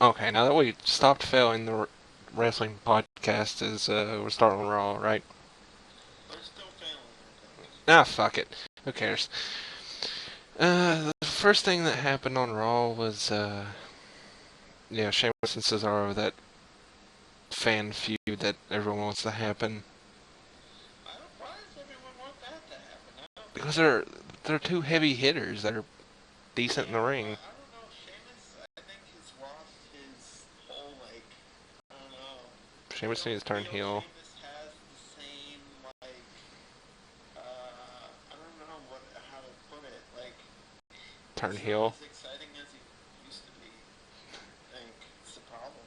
Okay, now that we stopped failing the wrestling podcast, is we're starting Raw, right? We're still failing, I think. Ah, fuck it. Who cares? The first thing that happened on Raw was, Sheamus and Cesaro, that fan feud that everyone wants to happen. Why does everyone want that to happen? I don't Because get it. they're two heavy hitters that are decent in the Yeah, ring. but I don't know. Sheamus, I think he's lost his whole, like, I don't know. I Sheamus don't needs to turn feel heel. Sheamus has the same, like, I don't know how to put it. Like, Turn he's not heel. as exciting as he used to be, I think. It's the problem.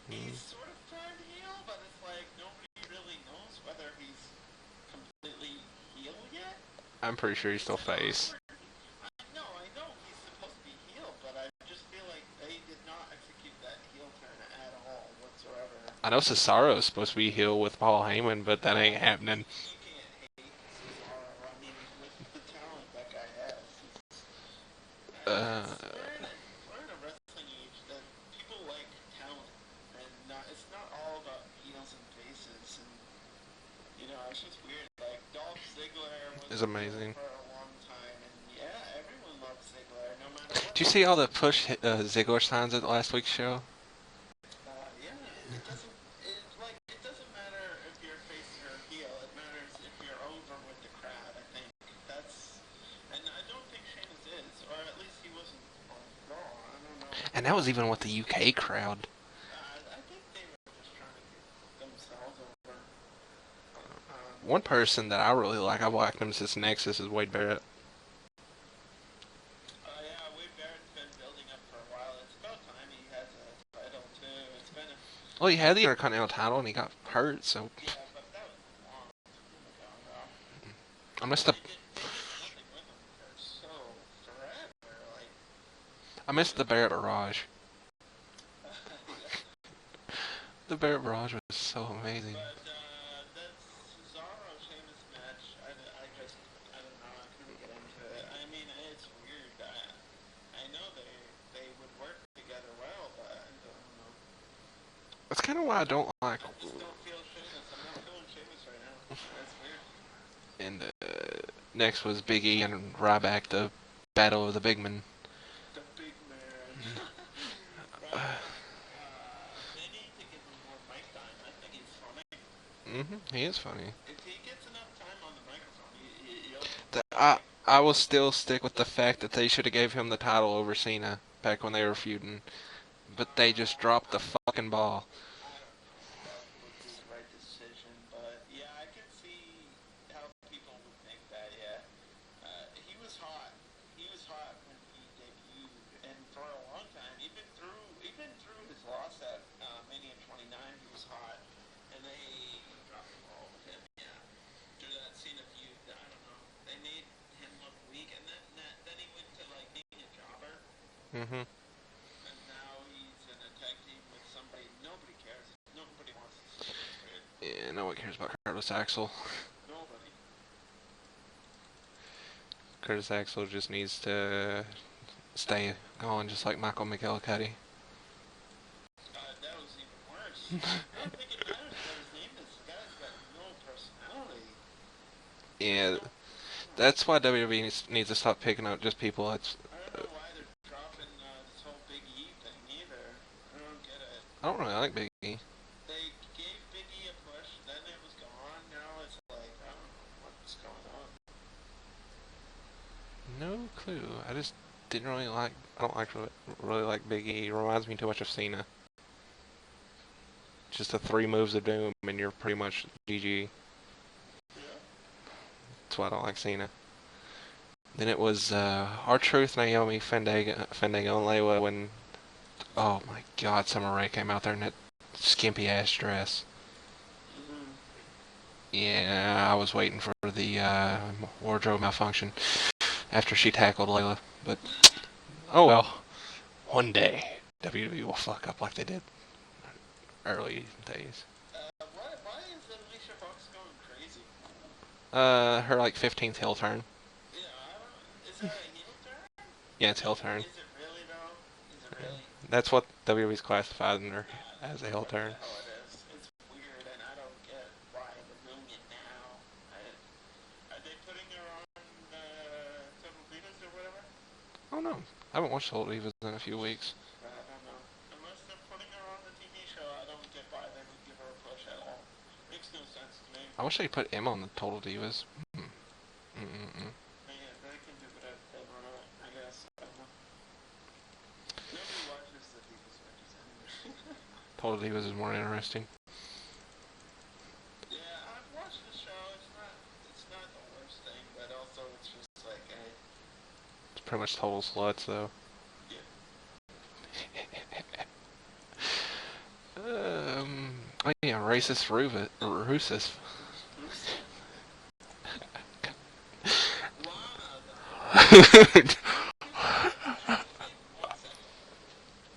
He's sort of turned heel, but it's like nobody really knows whether he's completely heel yet. I'm pretty sure he's It's still an face. awkward. I know he's supposed to be heel, but I just feel like they did not execute that heel turn at all whatsoever. I know Cesaro is supposed to be heel with Paul Heyman, but that ain't happening. You can't hate Cesaro. I mean, with the talent that guy has, Uh, we're in a wrestling age that people like talent, and it's not all about heels and faces, and it's just weird. Like Dolph Ziggler was is a heel amazing. for a long time, and yeah, everyone loves Ziggler, no matter what. Do you see all the push Ziggler signs at last week's show? Yeah, it doesn't. It doesn't matter if you're face or heel. It matters if you're over with the crowd. I think and I don't think Sheamus is, or at least he wasn't on Raw. I don't know. And that was even with the UK crowd. I think they were just trying to get themselves over. One person that I really like, I've liked him since Nexus, is Wade Barrett. Yeah, Wade Barrett's been building up for a while. It's about time he has a title too. It's been a Well, he had the Intercontinental title and he got hurt, so yeah, but that was a long time ago, though. I missed the They did nothing with him for forever. Like I missed the Barrett barrage. yeah. The Barrett barrage was so amazing. But that Cesaro Sheamus match, I don't know. I couldn't get into it. I mean, it's weird. I know they would work together well, but I don't know. That's kind of why I don't like. I just don't feel Sheamus. I'm not feeling Sheamus right now. That's weird. And next was Big E and Ryback, the battle of the big men. The big man. They need to give him more mic time. I think he's funny. He is funny. If he gets enough time on the microphone, he'll I will still stick with the fact that they should have gave him the title over Cena back when they were feuding, but they just dropped the fucking ball. I don't know if that would be the right decision, but yeah, I can see how people would think that. Yeah, he was hot. He was hot when he debuted, and for a long time, even through his loss at Mania 29, he was hot, and they dropped the ball with him. Yeah, through that Cena feud, I don't know. They made him look weak, and then he went to like being a jobber. hmm And now he's in a tag team with somebody nobody cares. Nobody wants to see this dude. Yeah, no one cares about Curtis Axel. Nobody. Curtis Axel just needs to stay going, just like Michael McElcuddy. That was even worse. I don't think it matters what his name is. The guy's got no personality. Yeah, that's why WWE needs to stop picking up just people that's. I don't know why they're dropping this whole Big E thing either. I don't get it. I don't really like Big E. They gave Big E a push, then it was gone. Now it's like I don't know what's going on. No clue. I just didn't really like. I don't like really like Big E. He reminds me too much of Cena. Just the three moves of doom, and you're pretty much GG. Yeah. That's why I don't like Cena. Then it was R-Truth, Naomi, Fandango, and Layla when. Oh my God, Summer Rae came out there in that skimpy ass dress. Mm-hmm. Yeah, I was waiting for the wardrobe malfunction after she tackled Layla, but oh well. One day, WWE will fuck up like they did early days. Why is Alicia Fox going crazy? Her like 15th heel turn. Yeah, I don't. Is that a heel turn? Yeah, it's heel turn. Is it really though? Is it really. That's what WWE's classified under That's as a heel what the turn. hell it is. It's weird, and I don't get why they're doing it now. Are they putting her on Total Divas or whatever? Oh no, I haven't watched Total Divas in a few weeks. I don't know. Unless they're putting her on the TV show, I don't get why they would give her a push at all. Makes no sense to me. I wish they put Emma on the Total Divas. They can do whatever they want to, I guess. I don't know. Nobody watches the Divas matches anyway. Total Divas is more interesting. Yeah, I've watched the show. It's not the worst thing, but also it's just like, It's pretty much total sluts though. yeah. Oh yeah, racist Rusus. Lana, though.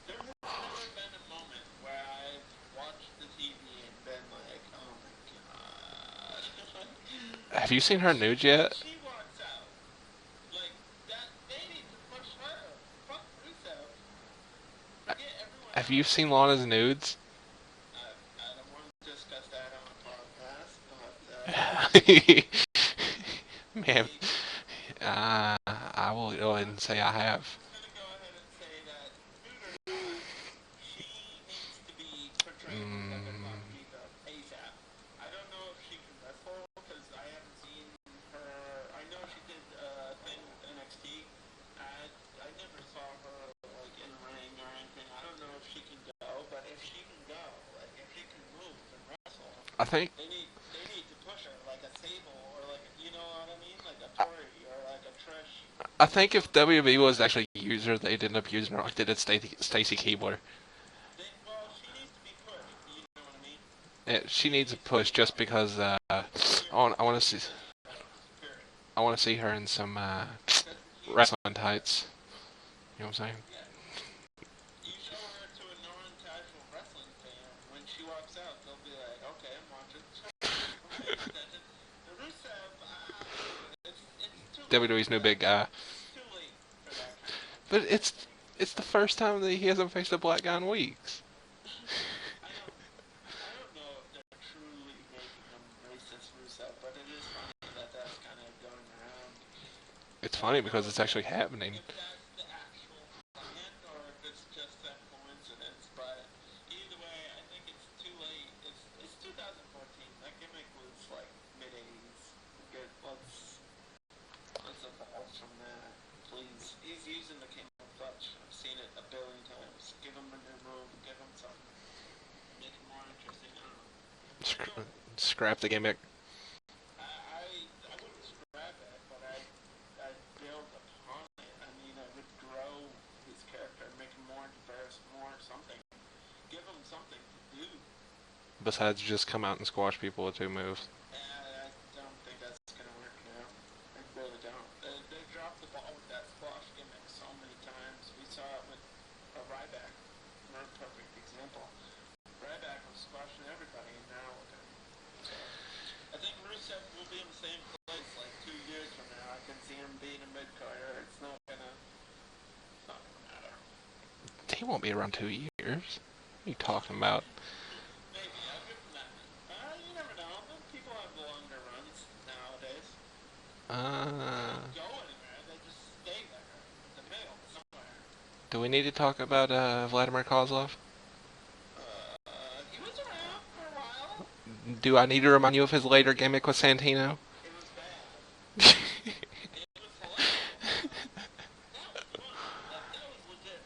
There has never been a moment where I've watched the TV and been like, oh my god. Have you seen her nudes yet? She walks out. Like, that, they need to push her. Fuck Rusev. Forget everyone Have you else. seen Lana's nudes? I don't want to discuss that on a podcast, but, Man, I will go ahead and say I have. I'm just gonna go ahead and say that, nude or not, she needs to be portrayed like a fuck diva ASAP. I don't know if she can wrestle because I haven't seen her. I know she did a thing with NXT. I never saw her like in a ring or anything. I don't know if she can go, but if she can go, like if she can move and wrestle, I think they need to push her like a Sable or like you know what I mean, like a Tori or like a Trish. if WWE was actually a user, they'd end up using her like they did Stacy Keibler. Well, she needs to be pushed. You know what I mean? Yeah, she needs a push just because I want to see Period. her in some That's the key. wrestling tights. You know what I'm saying? Yeah. You show her to a non-casual wrestling fan. When she walks out, they'll be like, "Okay, I'm watching the show. I'm paying attention." The Rusev, it's too late. WWE's new big guy. It's too late for that kind of But thing. it's the first time that he hasn't faced a black guy in weeks. I don't know if they're truly making him racist Rusev, but it is funny that that's kind of going around. It's funny because it's actually happening. If that's the actual plan or if it's just a coincidence, but either way, I think it's too late. It's 2014. That gimmick was like mid 80s. Good. Let's evolve from that, please. He's using the King of Clutch. I've seen it a billion times. Give him a new move. Give him something. Make it more interesting. I don't know. Scrap the gimmick. I wouldn't scrap it, but I'd build upon it. I mean, I would grow his character, make him more diverse, more something. Give him something to do. Besides just come out and squash people with two moves. I don't think that's gonna work now. I really don't. They dropped the ball with that squash gimmick so many times. We saw it with Ryback. Not a perfect example. Ryback was squashing everybody, and now look at him. So, I think Rusev will be in the same place like 2 years from now. I can see him being a mid-carder. It's not gonna matter. He won't be around 2 years. What are you talking about? Maybe. I'll give him that. You never know. People have longer runs nowadays. They don't go anywhere. They just stay there. In the middle, somewhere. Do we need to talk about Vladimir Kozlov? He was around for a while. Do I need to remind you of his later gimmick with Santino? It was bad. It was hilarious. That was fun. Like, that was legit.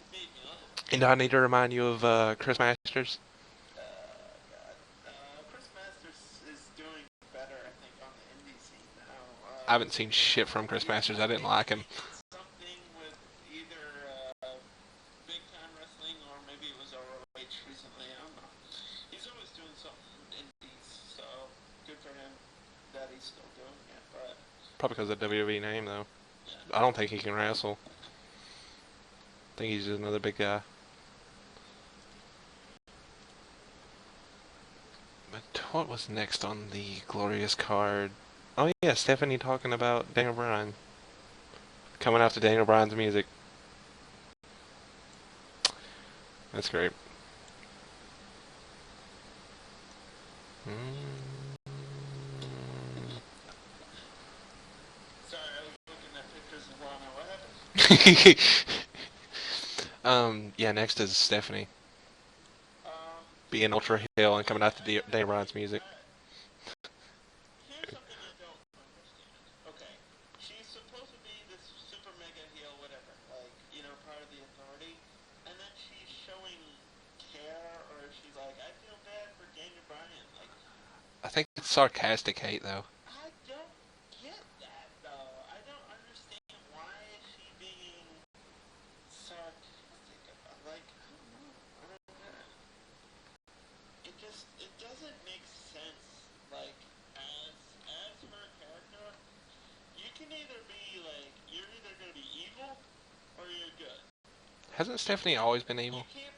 It made me laugh. And do I need to remind you of Chris Masters? God. Chris Masters is doing better, I think, on the indie scene now. I haven't seen shit from Chris Masters. I didn't like him. Something with either big time wrestling or maybe it was ROH recently. I don't know. He's always doing something indies, so good for him that he's still doing it. But Probably because of the WWE name, though. yeah. I don't think he can wrestle. I think he's just another big guy. But what was next on the glorious card? Oh yeah, Stephanie talking about Daniel Bryan. Coming after Daniel Bryan's music. That's great. Mm. Sorry, I was looking at pictures of Lana. What happened? Yeah, next is Stephanie being Ultra Stephanie. Hill and coming out to I gotta Dave say, Ryan's music. here's something I don't understand. Okay, she's supposed to be this super mega heel, whatever, like, part of the authority, and then she's showing care, or she's like, I feel bad for Daniel Bryan. Like, I think it's sarcastic hate, though. I don't get that, though. I don't understand why is she being sarcastic about, like, I don't know. I don't get it. It doesn't make sense, like, as her character. You can either be like, you're either gonna be evil or you're good. Hasn't Stephanie always been You evil? can't,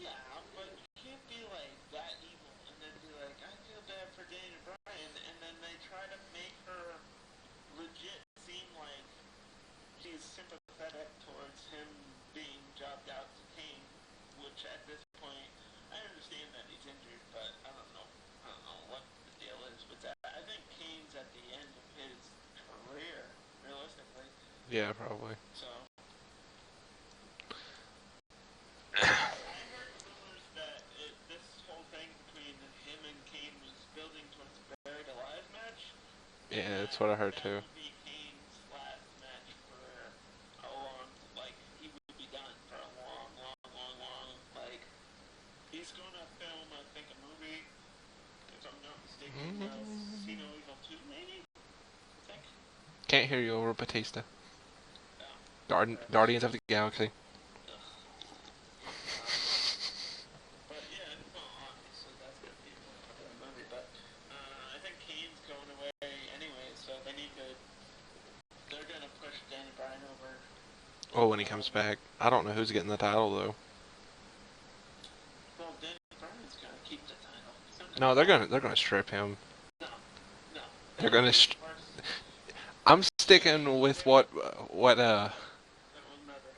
yeah, but you can't be like that evil and then be like, I feel bad for Daniel Bryan, and then they try to make her legit seem like she's sympathetic towards him being jobbed out to Kane, which at this point, I understand that he's injured, but I don't know. I don't know what the deal is with that. I think Kane's at the end of his career, realistically. Yeah, probably. So, I heard rumors that this whole thing between him and Kane was building towards a Buried Alive match, and Yeah, that's that what I heard that too. would be Kane's last match for a long, like, he would be done for a long, long, long, long, like, he's gonna film, I think, a movie, if I'm not mistaken, See No Evil 2, maybe? I think. Can't hear you over Batista. Yeah. Guardians of the Galaxy. But yeah, well, obviously that's gonna be a more popular movie. But I think Kane's going away anyway, so they need to. They're gonna push Daniel Bryan over. Oh, when he comes back. I don't know who's getting the title, though. Well, Daniel Bryan's gonna keep the title. No, they're gonna strip him. No, no. They're gonna. I'm sticking with what That will never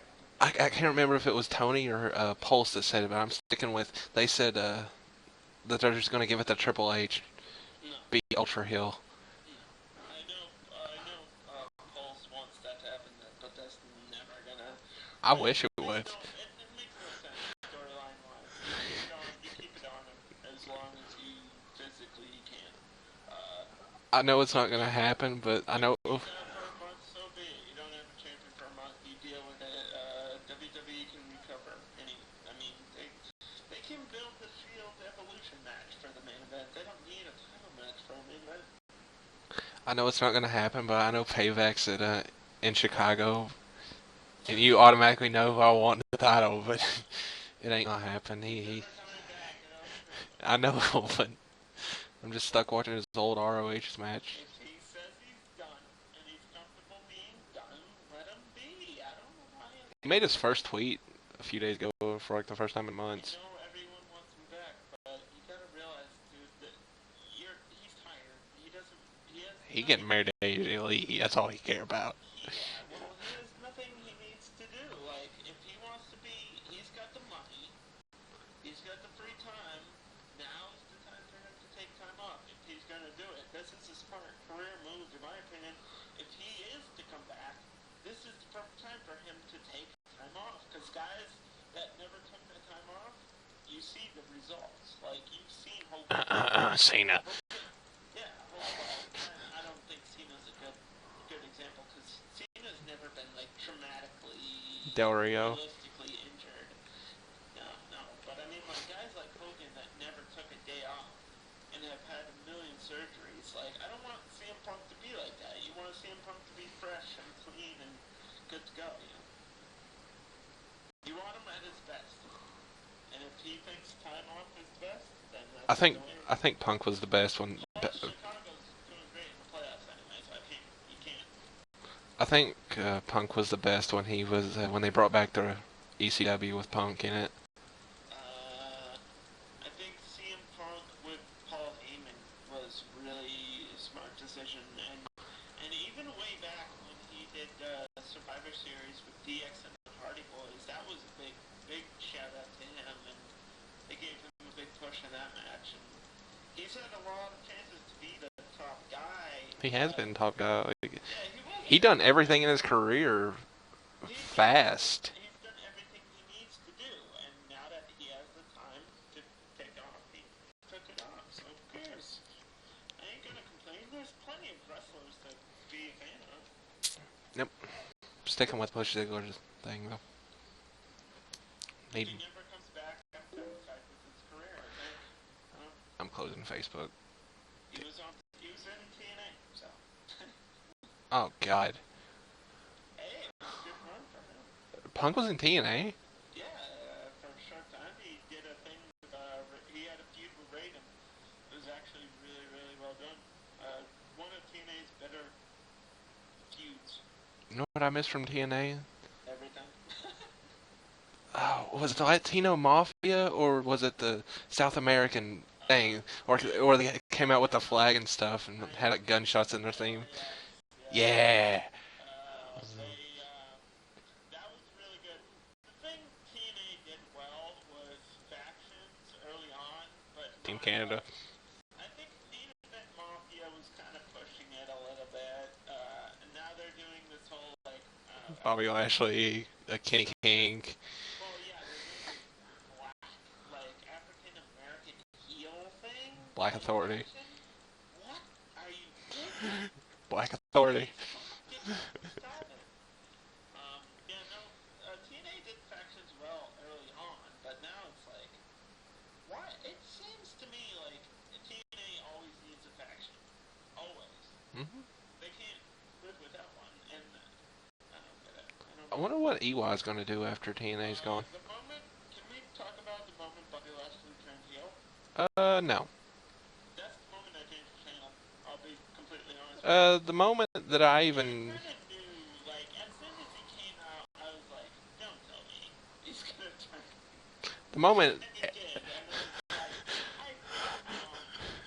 happen. I can't remember if it was Tony or Pulse that said it, but I'm sticking with. They said that they're just gonna give it to Triple H, No. be Ultra Hill. No. I know. Pulse wants that to happen, but that's never gonna. I wish it It would. makes no sense storyline wise. You keep it on. You keep it on him as long as you physically can. Uh, I know it's not gonna happen, but I know. for a month, so be it. You don't have a champion for a month. You deal with it. WWE can recover. They can build the Shield Evolution match for the main event. They don't need a title match for a main event. I know it's not gonna happen, but I know Payback's in Chicago, and you automatically know I want the title, but it ain't gonna happen. He's never coming back, I know, but I'm just stuck watching his old ROH match. If he says he's done and he's comfortable being done, let him be. I don't know why. He made his first tweet a few days ago for like the first time in months. I know everyone wants him back, but you gotta realize, dude, that he's tired. He doesn't. He has. He getting married to AJ Lee. That's all he care about. Yeah, well, he has nothing he needs to do. Like, if he wants to be, he's got the money, he's got the free time. Now's the time for him to take time off if he's gonna do it. This is a smart career move, in my opinion. If he is to come back, this is the perfect time for him to take time off. Because guys that never took that time off, you see the results. Like, you've seen Hogan. Cena. Yeah, well, I don't think Cena's a good example because Cena's never been like traumatically, Del Rio. realistically injured. No. But I mean, like guys like Hogan that never took a day off and have had a million surgeries. Like, I don't want CM Punk to be like that. You want CM Punk to be fresh and clean and good to go. You want him at his best. And if he thinks time off is best, then that's the way. I think Punk was the best one. Chicago's doing great in the playoffs anyway, so you can't. I think Punk was the best when he was when they brought back the ECW with Punk in it. I think CM Punk with Paul Heyman was really a smart decision, and even way back when he did Survivor Series with DX and the Hardy Boys, that was a big big shout out to him, and they gave him a big push in that match. And he's had a lot of chances to be the top guy. He has been top guy. Like, Yeah, he was. he done everything in his career fast. He's done everything he needs to do, and now that he has the time to take off, he took it off. So who cares? I ain't gonna complain. There's plenty of wrestlers to be a fan of. Nope. Sticking with Bush Ziggler's thing though. He never comes back after the fact of his career, I think. I'm closing Facebook. He was in TNA, so. Oh God. Hey, it was a good run for him. Punk was in TNA. Yeah, for a short time he did a thing with, he had a feud with Raiden. It was actually really, really well done. One of TNA's better feuds. You know what I missed from TNA? Everything. Oh, was it the Latino Mafia or was it the South American thing? Or they came out with the flag and stuff and had like, gunshots in their theme? Yeah. That was really good. The thing TNA did well was factions early on, but Team Canada. I think Main Event Mafia was kind of pushing it a little bit, and now they're doing this whole like. Bobby Lashley, Kenny King. Well, yeah, they're doing this black, like African American heel thing. Black Authority. What are you doing? Black Authority. Stop it. Yeah, no, TNA did factions well early on, but now it's like, why? It seems to me like TNA always needs a faction. Always. Mm-hmm. They can't live without one, and I don't get it. I wonder what EY's going to do after TNA's gone. The moment, can we talk about the moment Bobby Lashley turned heel? No. That's the moment I changed the channel. I'll be completely honest. The moment that I even... I kind of knew, like, as soon as he came out, I was like, don't tell me he's gonna turn. The moment... And he did, and then I freaked out,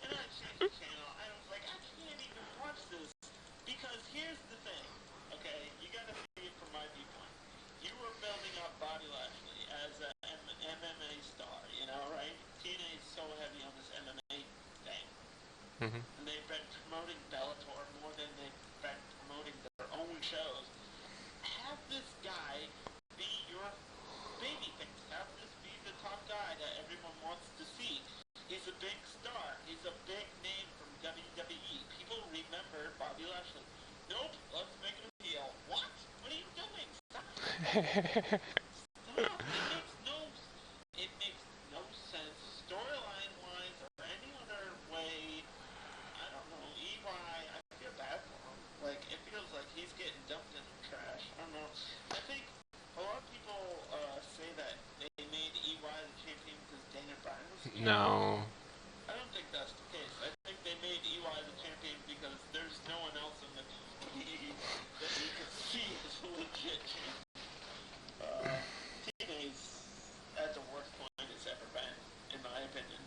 and I changed the channel, and I was like, I can't even watch this, because here's the thing, okay, you gotta see it from my viewpoint. You were building up Bobby Lashley as an MMA star, you know, right? TNA is so heavy on this MMA thing. Mm-hmm. And they've been promoting Bellator more than they've been promoting their own shows. Have this guy be your baby face. Have this be the top guy that everyone wants to see. He's a big star. He's a big name from WWE. People remember Bobby Lashley. Nope, let's make him heel. What? What are you doing? Stop. Stop. It makes no sense storyline-wise or any other way. I don't know, EY, I feel bad for him. Like, it feels like he's getting dumped in the trash. I don't know. I think a lot of people say that they made EY the champion because Daniel Bryan was the champion. No. I don't think that's the case. I think they made EY the champion because there's no one else in the WWE that you could see as a legit champion. TNA's at the worst point it's ever been, in my opinion.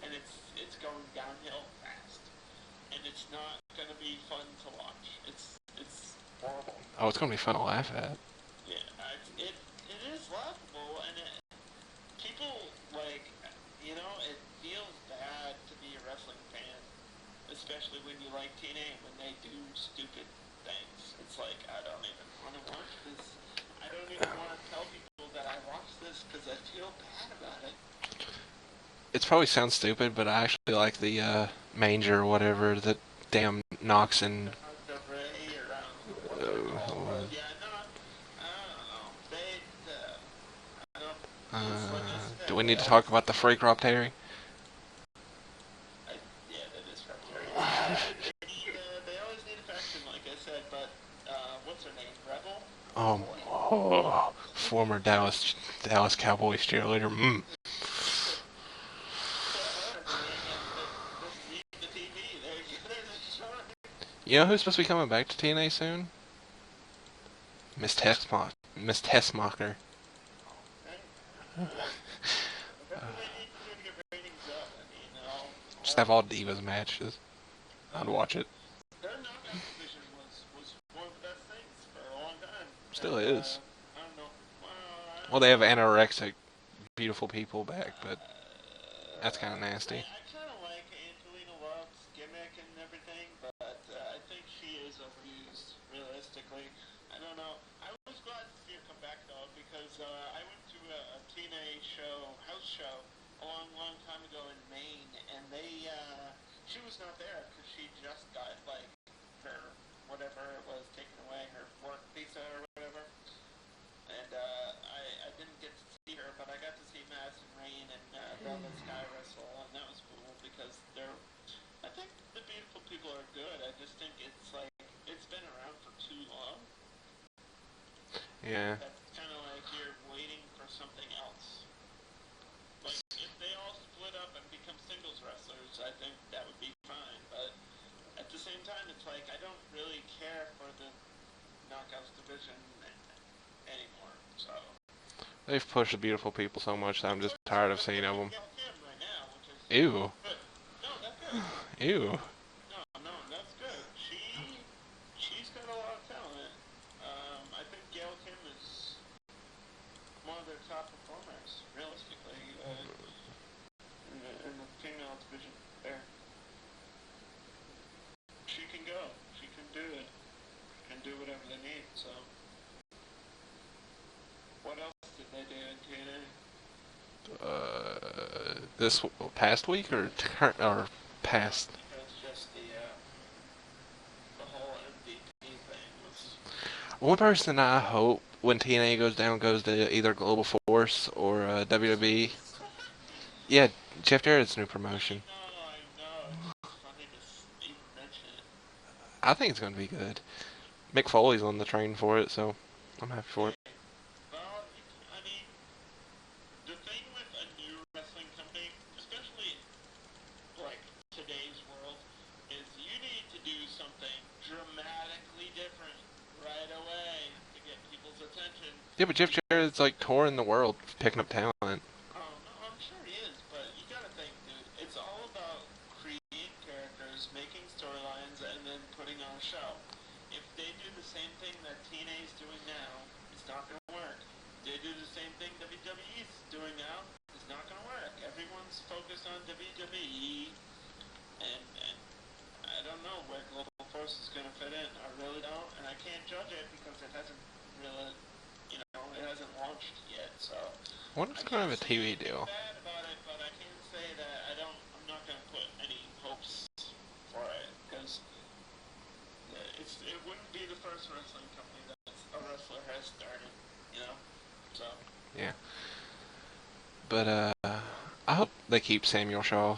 And it's going downhill fast. And it's not gonna be fun to watch. It's horrible. Oh, it's going to be fun to laugh at. Yeah, it is laughable, and people like, you know, it feels bad to be a wrestling fan, especially when you like TNA when they do stupid things. It's like I don't even want to watch this. I don't even want to tell people that I watched this because I feel bad about it. It probably sounds stupid, but I actually like the manger or whatever that damn knocks and... The Ray or yeah, no, I don't know. I don't. Do we need to talk about the Freak Rob Terry? Yeah, that is Terry. They always need a faction, like I said, but what's her name? Rebel? Oh, former Dallas Cowboys cheerleader. You know who's supposed to be coming back to TNA soon? Miss Tessmacher. Just have all Divas matches. I'd watch it. Their knockout division was one of the best things for a long time. Still is. I don't know. Well, they have anorexic beautiful people back, but that's kind of nasty. I kind of like Angelina Love's gimmick and everything, but I think she is overused, realistically. I don't know. I was glad to see her come back, though, because I went to a TNA show, house show, a long, long time ago in Maine, and she was not there because she just got, like, her, whatever it was, taken away, her fork visa or whatever. And I didn't get to see her, but I got to see Madison Rain and Velvet Sky wrestle, and that was cool because I think the beautiful people are good. I just think it's like it's been around for too long. Yeah. That's kind of like you're waiting for something else. Like if they all split up and become singles wrestlers, I think that would be fine. But at the same time, it's like I don't really care for the Knockouts division anymore. So. They've pushed the beautiful people so much that I'm just tired of seeing of them. Right now, which is Ew. good. No, that's good. Ew. No, that's good. She's got a lot of talent. I think Gail Kim is one of their top performers, realistically, in the female division. There, she can go. She can do it. She can do whatever they need. So, what else did they do in TNA? This past week or past? Because just the whole MVP thing was. One person I hope when TNA goes down goes to either Global Force or WWE. Yeah, Jeff Jarrett's new promotion. I know. It's funny to even mention it. I think it's going to be good. Mick Foley's on the train for it, so I'm happy for it. Well, I mean, the thing with a new wrestling company, especially like today's world, is you need to do something dramatically different right away to get people's attention. Yeah, but Jeff Jarrett's like touring the world, picking up talent. Oh, no, I'm sure he is, but you gotta think, dude, it's all about creating characters, making storylines, and then putting on a show. If they do the same thing that TNA is doing now, it's not gonna work. If they do the same thing WWE is doing now, it's not gonna work. Everyone's focused on WWE, and I don't know where Global Force is gonna fit in. I really don't, and I can't judge it because it hasn't really, it hasn't launched yet, so. What if it's going to have a TV deal? Bad about it, but I can say that I'm not going to put any hopes for it because it wouldn't be the first wrestling company that a wrestler has started, So. Yeah. But I hope they keep Samuel Shaw.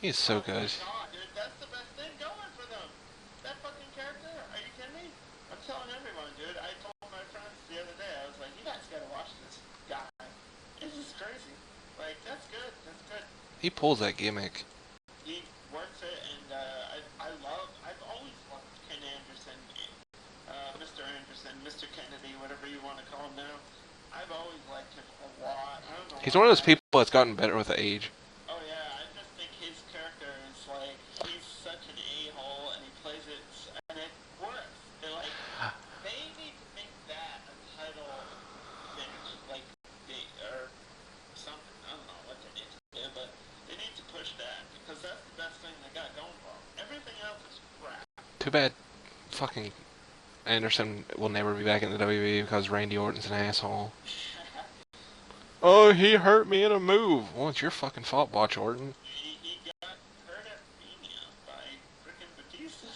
He's so good. God, dude, that's the best thing going for them. That fucking character? Are you kidding me? I'm telling everyone, dude. I told my friends the other day. I was like, you guys gotta watch this guy. This is crazy. Like, that's good. That's good. He pulls that gimmick. He works it, and I've always loved Ken Anderson, Mr. Anderson, Mr. Kennedy, whatever you want to call him now. I've always liked him a lot. I don't know. He's one of those people that's gotten better with age. Oh yeah, I just think his character is like he's such an a-hole, and he plays it, and it works. They're like they need to make that a title match, like or something. I don't know what they need to do, but they need to push that because that's the best thing they got going for them. Everything else is crap. Too bad fucking Anderson will never be back in the WWE because Randy Orton's an asshole. Oh, he hurt me in a move. Well, it's your fucking fault, Botch Orton. He got hurt at Mania by frickin' Batista.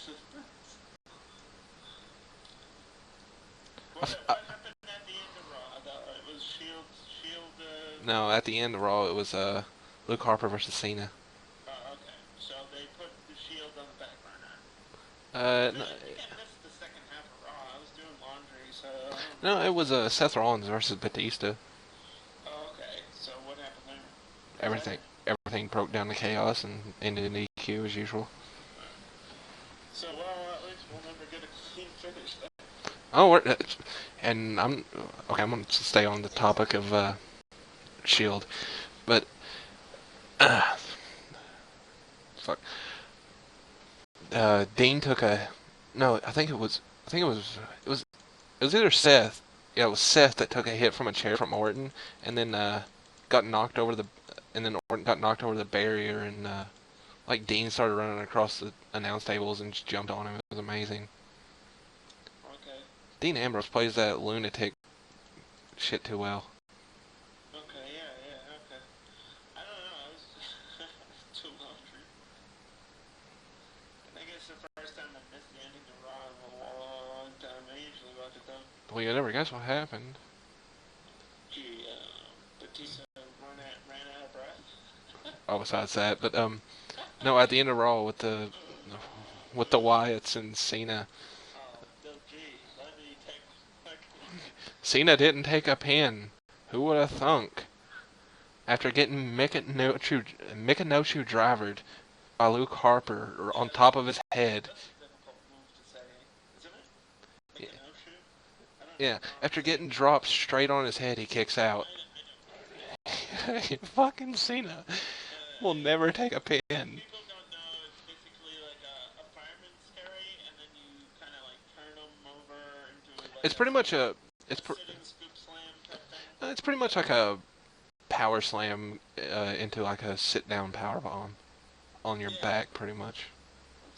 What happened at the end of Raw? It was Shield. No, at the end of Raw, it was Luke Harper versus Cena. Oh, okay. So they put the Shield on the back burner. Uh, I think I missed the second half of Raw. I was doing laundry, so. no, it was Seth Rollins versus Batista. Oh, okay. So what happened there? Everything broke down to chaos and ended in EQ as usual. So, well, at least we'll never get a clean finish then. Oh, and I'm going to stay on the topic of Shield, but fuck. Dean took a no. I think it was either Seth Yeah, it was Seth that took a hit from a chair from Orton, and then got knocked over the, and then Orton got knocked over the barrier, and like Dean started running across the announce tables and just jumped on him. It was amazing. Okay. Dean Ambrose plays that lunatic shit too well. Okay, yeah, okay. I don't know, I was too laundry. I think it's the first time I missed the ending of Raw in a long time. I usually watch it though. Well, you never guess what happened. Gee, Batista ran out of breath. Oh, besides that, but no, at the end of Raw with the Wyatts and Cena. Oh, Bill G, let me take Cena didn't take a pin. Who would have thunk? After getting Mickey No Shoe drivered by Luke Harper yeah, on top of his head. that's a difficult move to say, isn't it? Yeah, Make a no shoe? I don't yeah. even know how to After say getting it. dropped straight on his head, he kicks out. I know what it is. Fucking Cena will never take a pin. If people don't know, it's basically like a fireman's carry, and then you kind of like turn them over into like It's pretty much a it's pr- sitting scoop slam type thing. it's pretty much like a power slam into like a sit down power bomb on your Yeah, back, pretty much.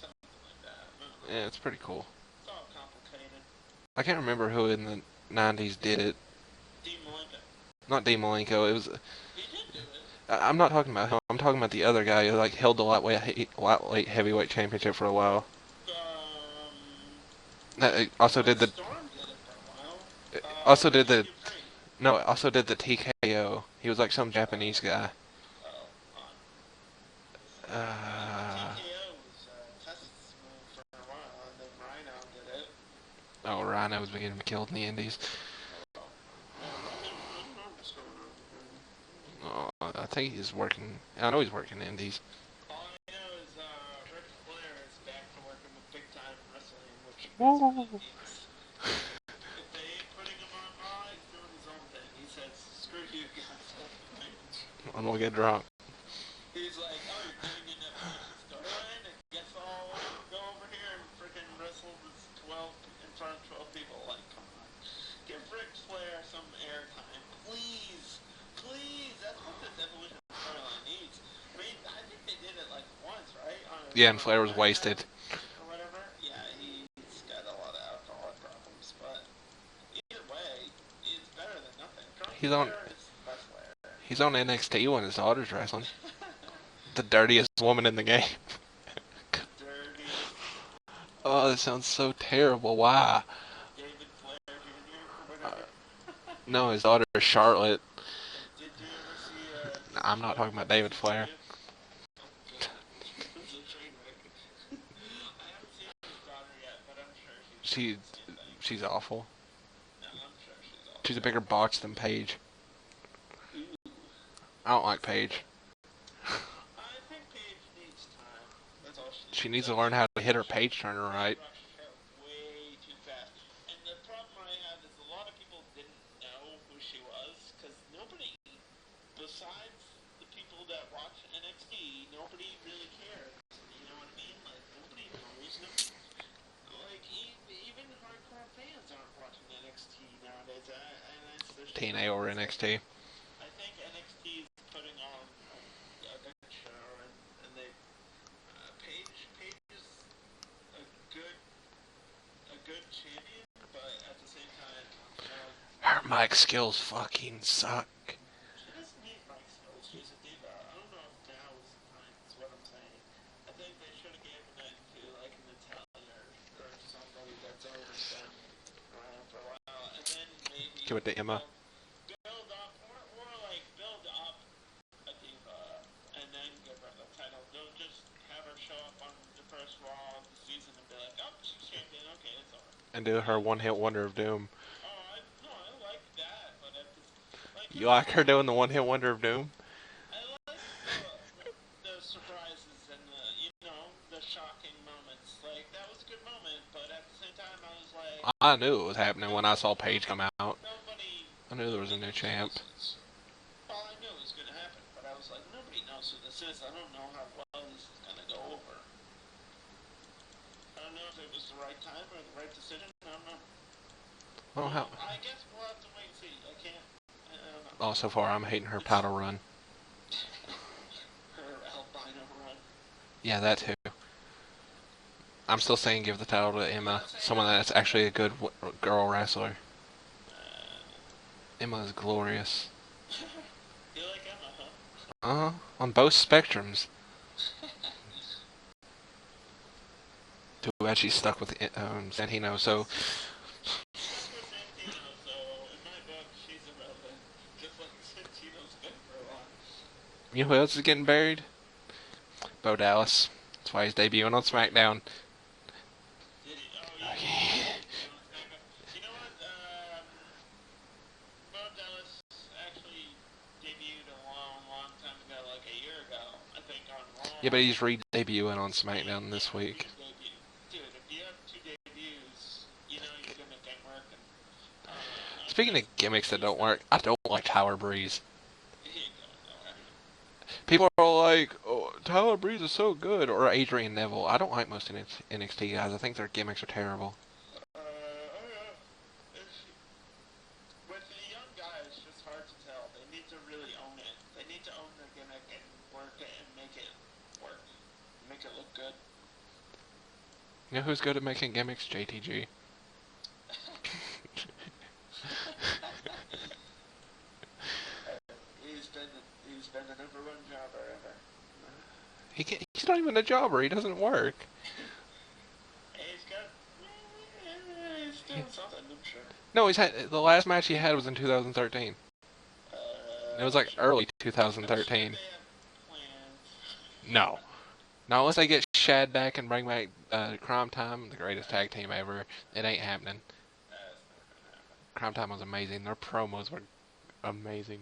something like that. I don't know. Yeah, it's pretty cool. It's all complicated. I can't remember who in the '90s did it. Dean Malenko. Not Dean Malenko. It was. He did do it. I'm not talking about him. I'm talking about the other guy who like held the lightweight heavyweight championship for a while. Also Lance did the Storm did it for a while. also did Ricky the Dupree. no also did the TKO. He was like some Japanese guy. Oh, Uh, TKO was Test's move for a while, and then Rhino did it. oh, Rhino was beginning to be killed in the Indies. Oh, I don't know what's going on with him. Oh, I think he's working. I know he's working Indies. All I know is Ric Flair is back to working with big time wrestling, which basically Woo! means if they ain't putting him on Raw, he's doing his own thing. He says, "Screw you guys." I'm gonna get drunk. He's like, "Oh, you're doing an elimination storyline? I guess I'll go over here and freaking wrestle this 12 in front of 12 people." Like, come on, give Ric Flair some airtime, please, please. That's what this evolution storyline needs. I mean, I think they did it like once, right? Yeah, and On Flair was SmackDown wasted. or whatever. Yeah, he's got a lot of alcoholic problems, but either way, it's better than nothing. Drunk He's on Flair is the best Flair. he's on NXT when his daughter's wrestling. The dirtiest woman in the game. Dirtiest Oh, that sounds so terrible. Why? David Flair Jr. or Uh, whatever. no, his daughter is Charlotte. Did you ever see I'm not talking about David season Flair. 2? Oh god, it's a train wreck. I haven't seen his daughter yet, but I'm sure she's She the same thing. she's awful. No, I'm sure she's She's a awful. bigger botch than Paige. Ooh. I don't like Paige. I think Paige needs time. That's all she She needs. needs I to learn think how to hit her they page turner right. rushed her way too fast. And the problem I have is a lot of people didn't know who she was because nobody, besides the people that watch NXT, nobody really cares. You know what I mean? Like nobody knows them. Like even hardcore fans aren't watching NXT nowadays. And it's there's just no TNA over reason. NXT. I think NXT is putting on a good show, and they Paige is a good a good champion, but at the same time, Her mic skills fucking suck. she doesn't need mic skills. She's a diva. I don't know if now is the time. Is what I'm saying. I think they should have given it to like an Italian or somebody that's already been around for a while, and then maybe Give it to Emma. build up or like build up a diva and then give her the title. Don't just have her show up on the first Raw of the season and be like, "Oh, she's champion. Okay, it's over." And do her one-hit wonder of doom. Oh, no, I like that, but at this, like, You like her doing the one-hit wonder of doom? I like the surprises and the shocking moments. Like that was a good moment, but at the same time, I was like, I knew it was happening when I saw Paige come out. nobody. I knew there was a new champ. All I knew was going to happen, but I was like, nobody knows who this is. I don't know how well this is going to go over. I don't know if it was the right time or the right decision. I don't know. Well, how? I guess we'll have to wait and see. I can't. I don't know. Oh, so far I'm hating her paddle run. Her albino run. Yeah, that too. I'm still saying give the title to Emma, someone that's actually a good girl wrestler. Emma is glorious. You like Emma, huh? Uh-huh. On both spectrums. Too bad she's stuck with Santino, so... Stuck with Santino, so in my book, she's irrelevant. Just like Santino's been for a while. You know who else is getting buried? Bo Dallas. That's why he's debuting on SmackDown. Did he? Oh, yeah. Okay. On SmackDown. You know what? Bo Dallas actually debuted a long, long time ago, like a year ago, I think, on Yeah, Raw. but he's re-debuting on SmackDown this week. Re-debut. Dude, if you have two debuts, you know your gimmick ain't working. Speaking of gimmicks that don't work, I don't like Tyler Breeze. He ain't going nowhere. People are like, oh, Tyler Breeze is so good, or Adrian Neville. I don't like most NXT guys. I think their gimmicks are terrible. With the young guys, it's just hard to tell. They need to really own it. They need to own their gimmick and work it and make it work. Make it look good. You know who's good at making gimmicks? JTG. He's been an overrun jobber ever. He's not even a jobber. He doesn't work. He's doing something, I'm sure. No, the last match he had was in 2013. It was like early 2013. Sure No. Not unless they get Shad back and bring back Crime Time, the greatest tag team ever. It ain't happening. Crime Time was amazing. Their promos were amazing.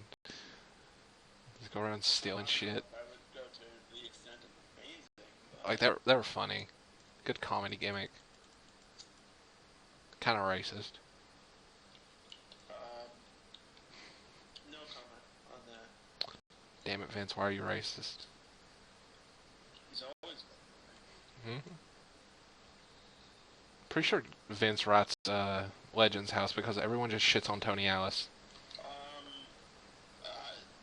Just go around stealing shit. I would go to the extent of amazing. Like they were funny. Good comedy gimmick. Kind of racist. No comment on that. Damn it, Vince, why are you racist? He's always Hmm? Pretty sure Vince writes Legends House because everyone just shits on Tony Alice.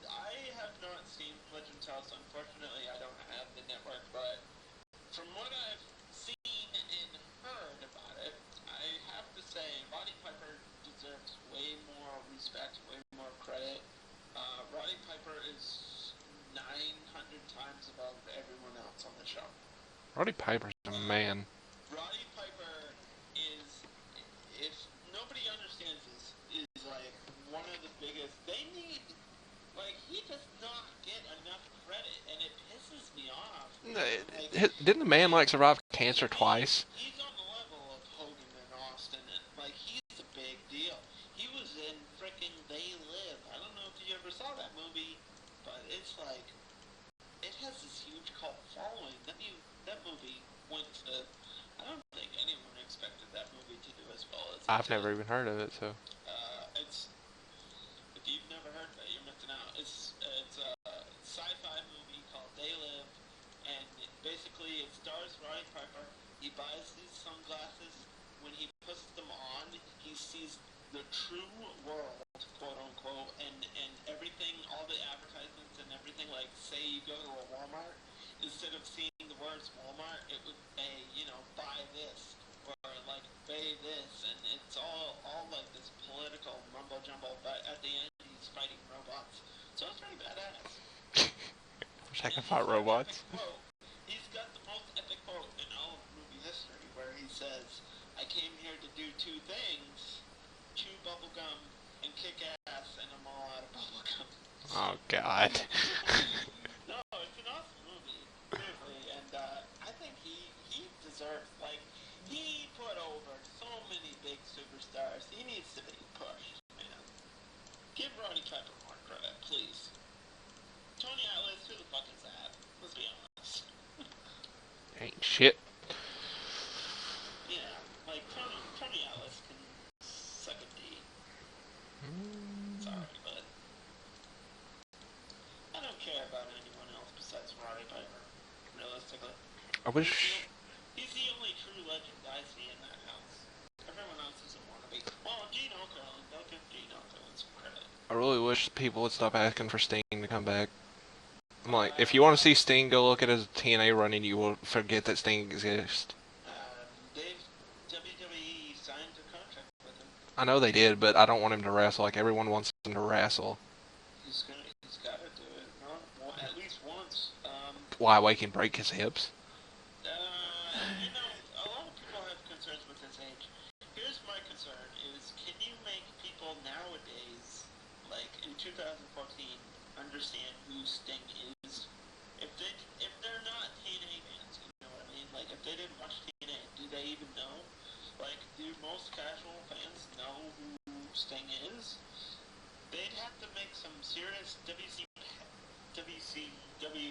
I have not seen Legends House. Unfortunately, I don't have the network, but from what I've seen and heard about it, I have to say Roddy Piper deserves way more respect, way more credit. Roddy Piper is 900 times above everyone else on the show. Roddy Piper's a man. Roddy Piper is, if nobody understands this, is like one of the biggest. They need, like, he does not get enough credit, and it pisses me off. Like, Didn't the man like survive cancer twice? He's on the level of Hogan and Austin, and like he's a big deal. He was in frickin' They Live. I don't know if you ever saw that movie, but it's like it has this huge cult following. That movie went to. I don't think anyone expected that movie to do as well as it I've did. never even heard of it, so. It's if you've never heard of it, you're missing out. It's a sci-fi movie called They Live, and basically it stars Roddy Piper. He buys these sunglasses. When he puts them on, he sees the true world, quote unquote, and everything, all the advertisements and everything. Like, say you go to a Walmart, instead of seeing the words Walmart, it would say, buy this or like pay this, and it's all like this political mumbo jumbo. But at the end, he's fighting robots, so it's pretty badass. Wish I could fight robots. He's got the most epic quote in all of movie history, where he says, "I came here to do two things: chew bubblegum and kick ass, and I'm all out of bubblegum." Oh God. No, it's an awesome movie, seriously, and I think he deserves, like, he put over so many big superstars. He needs to be pushed, man. Give Roddy Piper more credit, please. Tony Atlas, who the fuck is that? Let's be honest. Ain't shit. Yeah, like Tony Atlas can suck a D. Sorry, but I don't care about anyone else besides Roddy Piper, realistically. I wish. He's the only true legend I see in that house. Everyone else is a wannabe. Well, Gino, wish people would stop asking for Sting to come back. I'm like, if you want to see Sting, go look at his TNA run and you will forget that Sting exists. WWE signed a contract with him. I know they did, but I don't want him to wrestle like everyone wants him to wrestle. He's got to do it, no? Well, at least once. Why, we can break his hips? A lot of people have concerns with his age. Here's my concern: is can you make people nowadays, like in 2014, understand who Sting is? If they're not TNA fans, you know what I mean? Like if they didn't watch TNA, do they even know? Like, do most casual fans know who Sting is? They'd have to make some serious WCW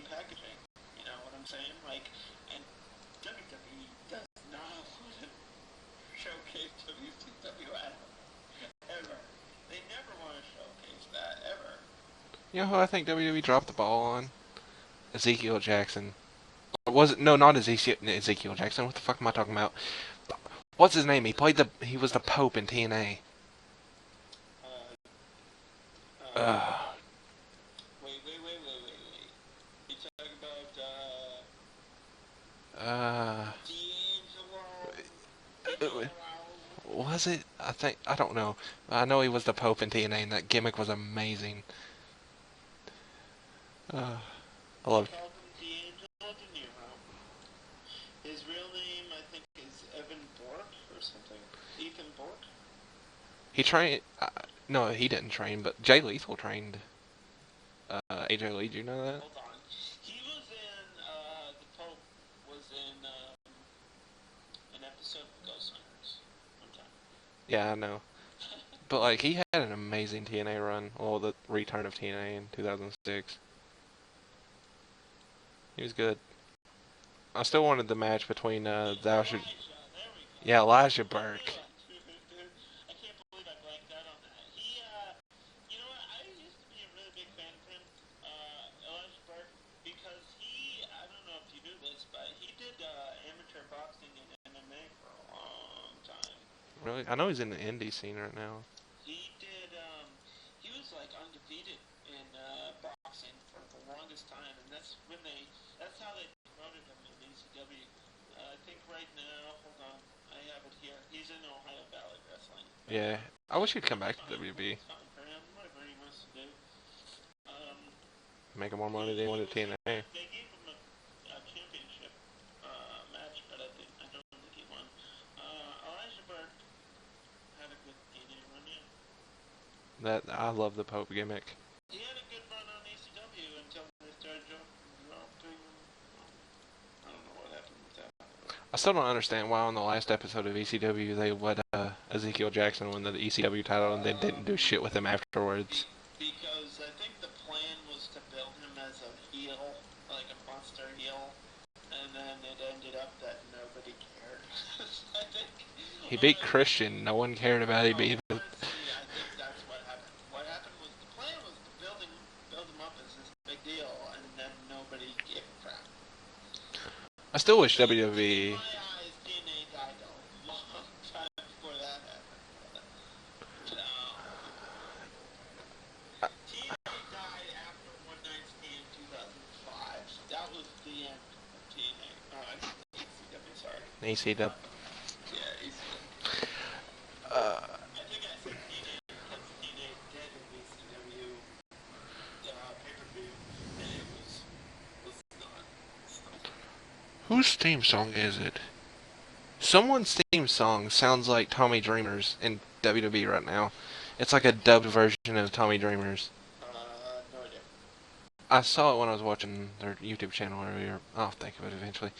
packaging. You know what I'm saying? Like, and WWE does not want to showcase WCW ever. They never want to showcase that ever. You know who I think WWE dropped the ball on? Ezekiel Jackson. Was it? No, not Ezekiel Jackson. What the fuck am I talking about? What's his name? He was the Pope in TNA. Wait. You talking about D'Angelo? Was it? I don't know. I know he was the Pope in TNA, and that gimmick was amazing. I love. They called him D'Angelo De Niro. His real name, I think, is Evan Bork or something. Ethan Bork. He trained. No, he didn't train, but Jay Lethal trained. AJ Lee, do you know that? Hold on. He was in. The Pope was in an episode of Ghost Hunters one time. Yeah, I know. But like, he had an amazing TNA run. Well, the return of TNA in 2006. He was good. I still wanted the match between Thou Should. Yeah, Elijah Burke. I can't believe I blanked out on that. You know what? I used to be a really big fan of him, Elijah Burke, because I don't know if you knew this, but he did amateur boxing and MMA for a long time. Really? I know he's in the indie scene right now. He did, he was like undefeated in boxing for the longest time, and that's how they promoted him in ECW. I think right now, hold on, I have it here. He's in Ohio Valley Wrestling. Yeah, I wish he'd come back to WB. Whatever he wants to do. Making more money than he wanted TNA. They gave him a championship match, but I don't think he won. Elijah Burke had a good TNA run, yeah. I love the Pope gimmick. He had a good run on ECW until they started dropping him. I don't know what happened with that. I still don't understand why on the last episode of ECW they let Ezekiel Jackson win the ECW title and then didn't do shit with him afterwards. Because I think the plan was to build him as a heel, like a monster heel, and then it ended up that nobody cared. I think He beat Christian. No one cared about him either. I think that's what happened. What happened was the plan was to build him up as this big deal, and then nobody gave a crap. I still wish WWE. In my eyes, DNA died a long time before that happened. TNA died after One Night Stand 2005. That was the end of TNA. ECW, sorry. ECW. Yeah, ECW. I think I said TNA because TNA dead in ECW pay-per-view, and it was not. Whose theme song is it? Someone's theme song sounds like Tommy Dreamer's in WWE right now. It's like a dubbed version of Tommy Dreamer's. No idea. I saw it when I was watching their YouTube channel earlier. I'll think of it eventually.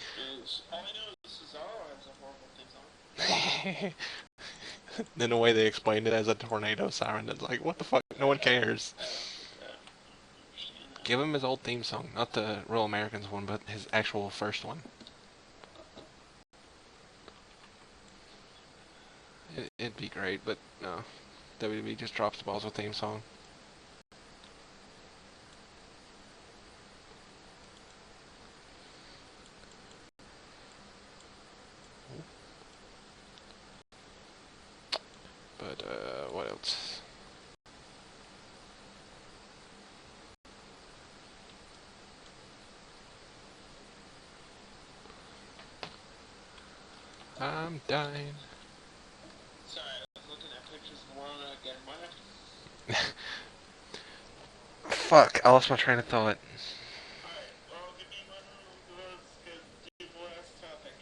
All I know is Cesaro has a horrible theme song. Then the way they explained it as a tornado siren, it's like, what the fuck? No one cares. Give him his old theme song. Not the Real Americans one, but his actual first one. It'd be great, but no. WWE just drops the balls with theme song. But, what else? I'm dying. Sorry, I was looking at pictures of Lana again. What? Fuck, I lost my train of thought. Alright, well, give me one. Let's do the last topic.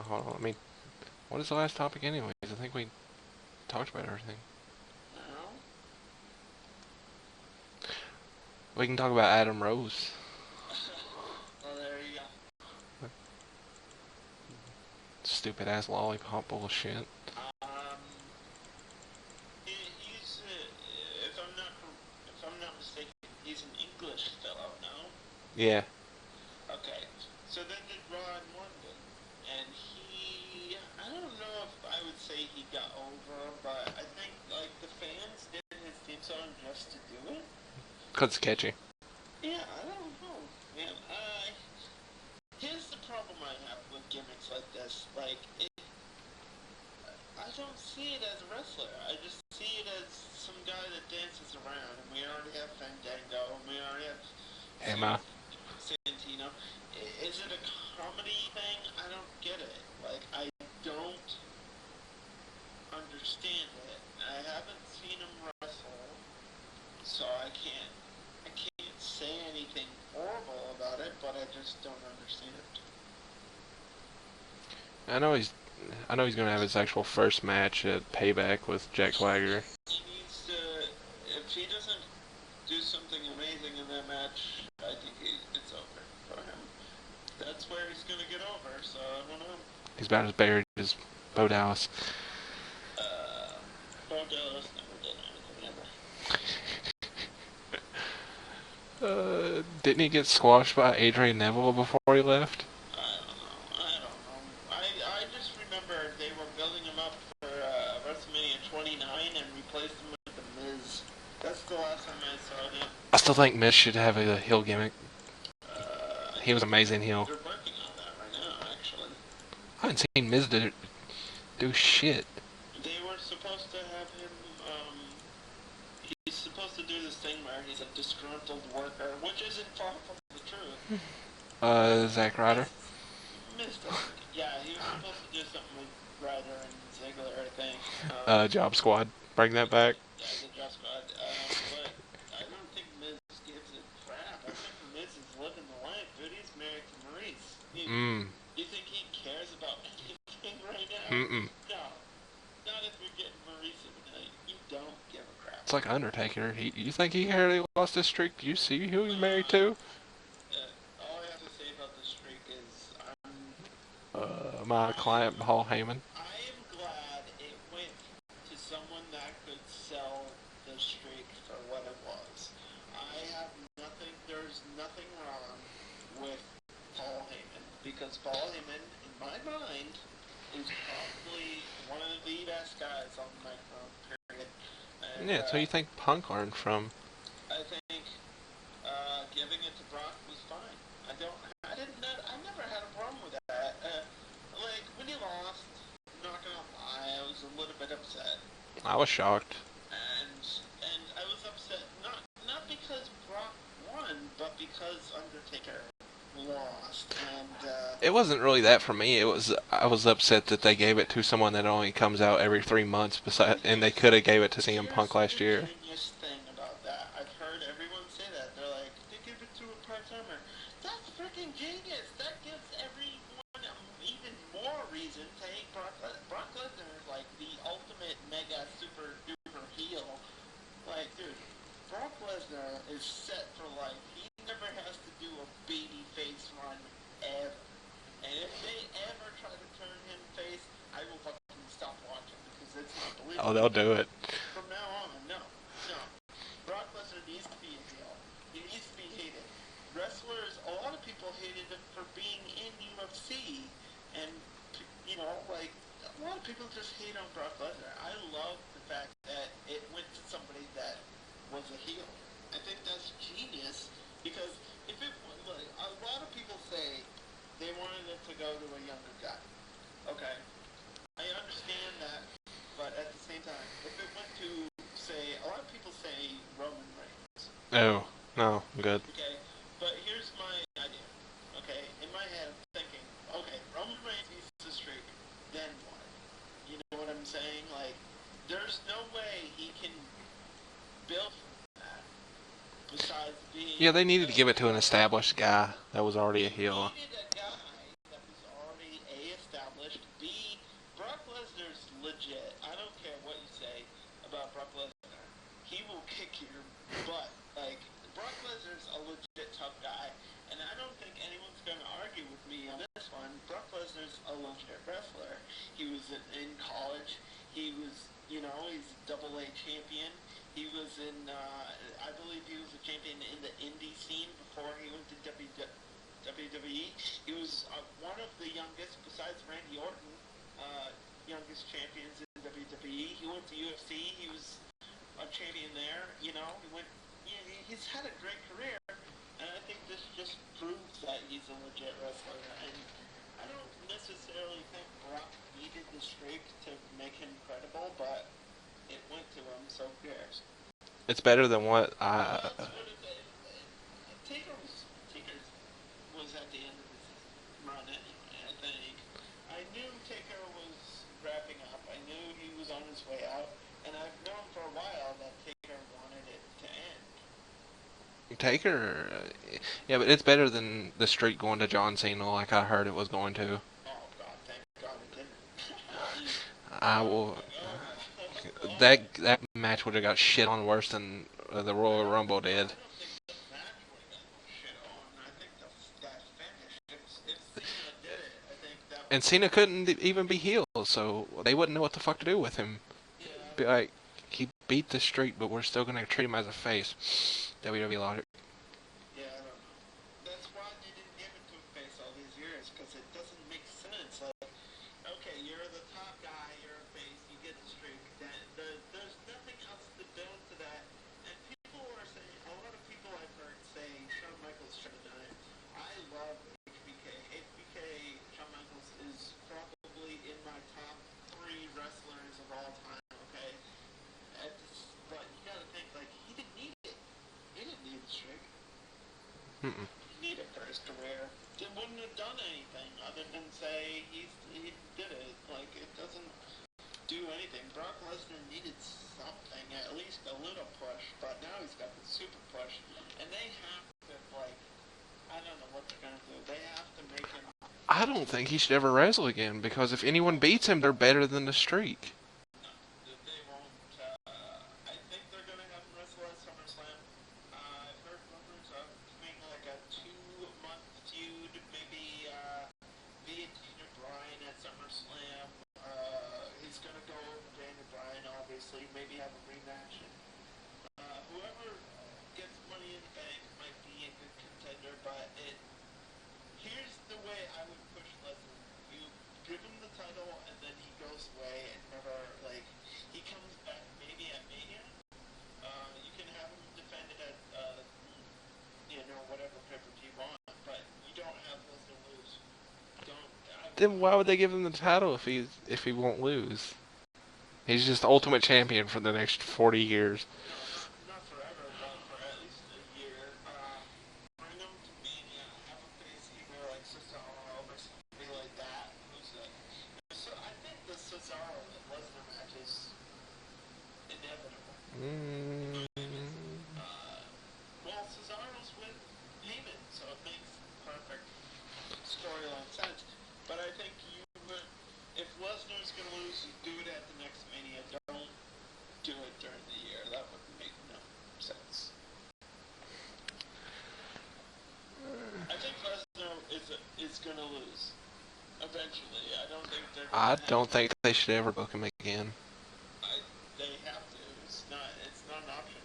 Hold on, let me... What is the last topic anyways? I think we talked about everything. No? We can talk about Adam Rose. Well, there you go. Stupid ass lollipop bullshit. He's, if I'm not mistaken, he's an English fellow, no? Yeah. Okay, so then did Ron London, and I don't know if I would say he got over, but I think, like, the fans did his theme song just to do it. Cause it's catchy. Yeah, I don't know, man. Here's the problem I have with gimmicks like this. Like, I don't see it as a wrestler. I just see it as some guy that dances around, and we already have Fandango, and we already have Emma. Santino. Is it a comedy thing? I don't get it. Like, I don't understand it. I haven't seen him wrestle, so I can't say anything horrible about it, but I just don't understand it. I know he's gonna have his actual first match at Payback with Jack Swagger. He needs to, if he doesn't do something amazing in that match, I think it's over for him. That's where he's gonna get over, so I don't know. He's about as buried as Bo Dallas. Bo Dallas never did anything ever. Didn't he get squashed by Adrian Neville before he left? I don't know. I just remember they were building him up for WrestleMania 29 and replaced him with The Miz. That's the last time I saw him. I still think Miz should have a heel gimmick. He was amazing heel. They're working on that right now, actually. I haven't seen Miz do shit. They were supposed to have him, he's supposed to do this thing where he's a disgruntled worker, which isn't far from the truth. Zack Ryder. Yeah, he was supposed to do something with Ryder and Ziggler, I think. Job Squad. Bring that back. Yeah, the Job Squad. But I don't think Miz gives a crap. I think Miz is living the life, dude. He's married to Maurice. You think he cares about anything right now? No. Not if you're getting Maurice in the night. You don't give a crap. It's like Undertaker. You think he cared he lost his streak? Do you see who he's married to? All I have to say about the streak is My client, Paul Heyman. I am glad it went to someone that could sell the streak for what it was. There's nothing wrong with Paul Heyman, because Paul Heyman, in my mind, is probably one of the best guys on the microphone, period. And, Yeah, so you think Punk learned from? I think giving it to Brock was fine. I never had a problem with that. Like, when he lost, I'm not gonna lie, I was a little bit upset. I was shocked. And I was upset not because Brock won, but because Undertaker lost. And It wasn't really that for me. I was upset that they gave it to someone that only comes out every 3 months. And they could have gave it to CM Punk last year. The genius thing about that, I've heard everyone say that. They're like, they give it to a part-timer. That's freaking genius. That gives everyone even more reason to hate Brock Lesnar. Brock Lesnar is like the ultimate mega super duper heel. Like, dude, Brock Lesnar is set for life. He never has to do a baby face run ever. And if they ever try to turn him face, I will fucking stop watching, because it's not believable. Oh, they'll do it. From now on, no. Brock Lesnar needs to be a heel. He needs to be hated. Wrestlers, a lot of people hated him for being in UFC, and, like, a lot of people just hate on Brock Lesnar. I love the fact that it went to somebody that was a heel. I think that's genius, because if it was, like, a lot of people say they wanted it to go to a younger guy. Okay, I understand that, but at the same time, if it went to, say, a lot of people say Roman Reigns. Oh, no, I'm good. Okay, but here's my idea. Okay, in my head, I'm thinking, okay, Roman Yeah, they needed to give it to an established guy that was already a They heel. needed a guy that was already A, established, B, Brock Lesnar's legit. I don't care what you say about Brock Lesnar. He will kick your butt. Like, Brock Lesnar's a legit tough guy, and I don't think anyone's going to argue with me on this one. Brock Lesnar's a legit wrestler. He was in college. He was, he's a double-A champion. He was I believe he was a champion in the indie scene before he went to WWE. He was one of the youngest, besides Randy Orton, youngest champions in WWE. He went to UFC. He was a champion there. He went. He's had a great career, and I think this just proves that he's a legit wrestler. And I don't necessarily think Brock needed the streak to make him credible, but it went to him, so who cares? It's better than what Well, I. that's what Taker was at the end of his run anyway, I think. I knew Taker was wrapping up. I knew he was on his way out, and I've known for a while that Taker wanted it to end. Taker, yeah, but it's better than the streak going to John Cena like I heard it was going to. Oh God, thank God it didn't. I oh, will. oh, That match would have got shit on worse than the Royal Rumble I did. don't think the match would have got no shit on. I think that finish, if Cena did it, I think that And would Cena couldn't even be healed, so they wouldn't know what the fuck to do with him. yeah, Be like, he beat the streak, but we're still gonna treat him as a face. WWE logic. yeah, I don't know. That's why they didn't give it to a face all these years, because it doesn't make sense. Like, okay, you're the top guy, you're a face, you get the streak. There's nothing else to build to that. And people are saying, a lot of people I've heard say Shawn Michaels should have done it. I love HBK. HBK, Shawn Michaels is probably in my top 3 wrestlers of all time, okay? But you gotta think, like, he didn't need it. He didn't need the streak. Mm-mm. Need it for his career. It wouldn't have done anything other than say he did it. Like, it doesn't do anything. Brock Lesnar needed something, at least a little push, but now he's got the super push, and they have to, like, I don't know what they're gonna do. They have to make him. I don't think he should ever wrestle again because if anyone beats him, they're better than the streak. No, they won't. I think they're gonna have him wrestle at SummerSlam. I've heard rumors of doing like a 2-month feud, maybe via Daniel Bryan at SummerSlam. He's gonna go over Daniel Bryan, obviously. Maybe have a rematch. Whoever gets Money in the Bank might be a good contender, but here's the way I would push Lesnar. You give him the title, and then he goes away and never, like, he comes back maybe at Mania. You can have him defend it at, whatever pay-per-view you want, but you don't have Lesnar lose. Don't. Then why would they give him the title if he won't lose? He's just the ultimate champion for the next 40 years. No, not forever, but for at least a year. Bring him to Mania, have him face either like Cesaro or somebody like that. So I think the Cesaro and Lesnar match is inevitable. Mm, Well, Cesaro's with Heyman, so it makes perfect storyline sense. But I think if Lesnar's gonna lose, you do it at the next Mania. Don't do it during the year. That would make no sense. I think Lesnar is gonna lose eventually. I don't think they're I gonna don't think they should ever book him again. they have to. It's not an option.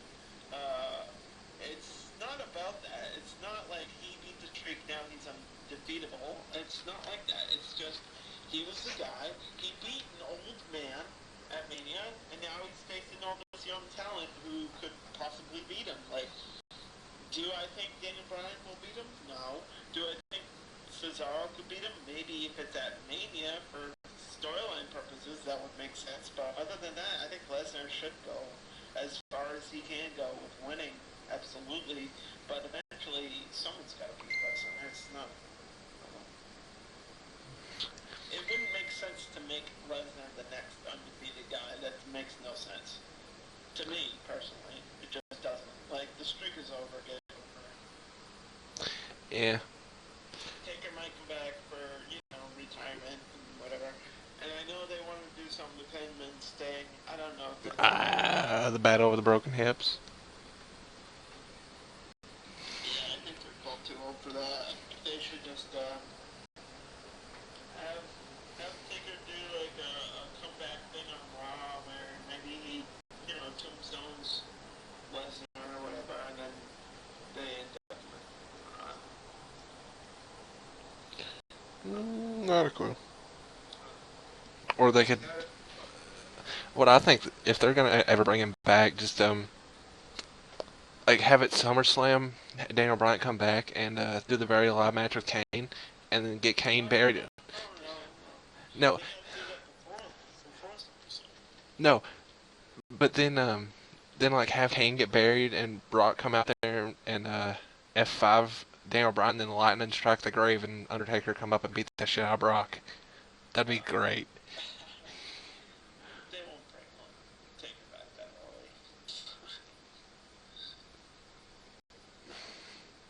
It's not about that. It's not like he beat the streak, now he's undefeatable. It's not like that. It's just he was the guy. He beat an old man at Mania, and now he's facing all this young talent who could possibly beat him. Like, do I think Daniel Bryan will beat him? No. Do I think Cesaro could beat him? Maybe if it's at Mania for storyline purposes, that would make sense. But other than that, I think Lesnar should go as far as he can go with winning. Absolutely. But eventually, someone's got to beat Lesnar. It's not. It wouldn't make sense to make Lesnar the next undefeated guy. That makes no sense. To me, personally. It just doesn't. Like, the streak is over. Get over. Yeah. Taker might come back for, retirement and whatever. And I know they want to do something with Penman's thing. I don't know if they're going to do that. The battle over the broken hips. Yeah, I think they're both too old for that. They should just have have Taker do like a comeback thing on Raw where maybe he, tombstones Lesnar or whatever, and then they end up with Not a clue. Or they could. What I think, if they're gonna ever bring him back, just like have it SummerSlam, Daniel Bryan come back and do the very live match with Kane, and then get Kane buried. No, They gotta do that before SummerSlam. no, but then like have Kane get buried and Brock come out there and F5 Daniel Bryan, then Lightning strike the grave and Undertaker come up and beat the shit out of Brock. That'd be great. They won't bring one. Take it back that early.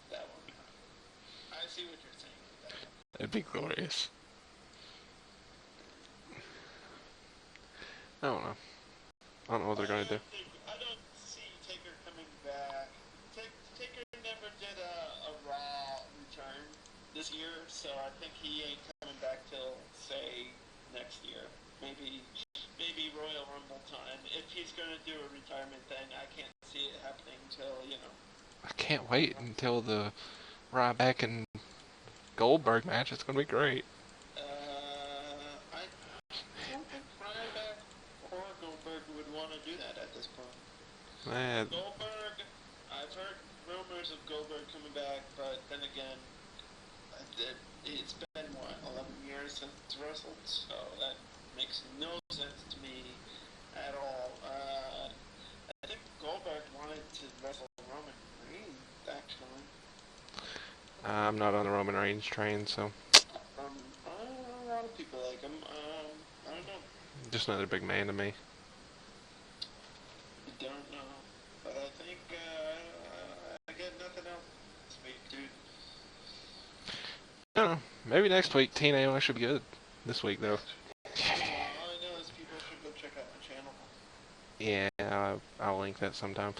That one. I see what you're saying. That'd be glorious. I don't know. I don't know what they're gonna do. I don't see Taker coming back. Taker never did a Raw return this year, so I think he ain't coming back till say next year. Maybe Royal Rumble time. If he's gonna do a retirement thing, I can't see it happening till I can't wait until the Ryback and Goldberg match. It's gonna be great. I don't think Ryback or Goldberg would want to do that at this point. Man, Goldberg, I've heard rumors of Goldberg coming back, but then again, it's been, 11 years since he's wrestled, so that makes no sense to me at all. I think Goldberg wanted to wrestle Roman Reigns, actually. I'm not on the Roman Reigns train, so A lot of people like him. I don't know. just another big man to me. I don't know. But I think I get nothing else this week, dude. I don't know. Maybe next week TNA should be good. This week though. All I know is people should go check out my channel. Yeah, I'll link that sometime.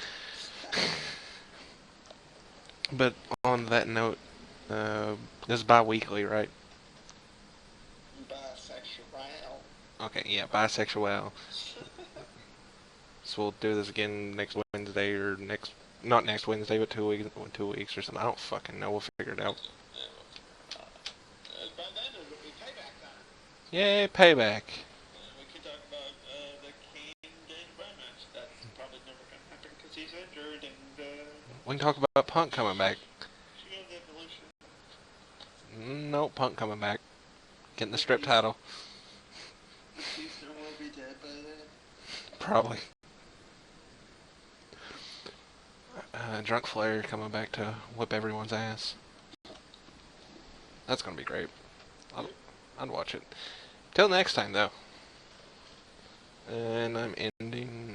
But on that note, this is bi-weekly, right? Bisexual. Okay, yeah, bisexual. So we'll do this again next Wednesday or not next Wednesday, but 2 weeks or something. I don't fucking know. We'll figure it out. By then it'll be payback time. Yay, payback. We can talk about the Kane Dane Bryan match. That's probably never going to happen because he's injured and We can talk about Punk coming back. she has evolution. No, Punk coming back. Getting the strip title. Batista will be dead by then. Probably. Drunk Flair coming back to whip everyone's ass. That's gonna be great. I'd watch it. Till next time, though. And I'm ending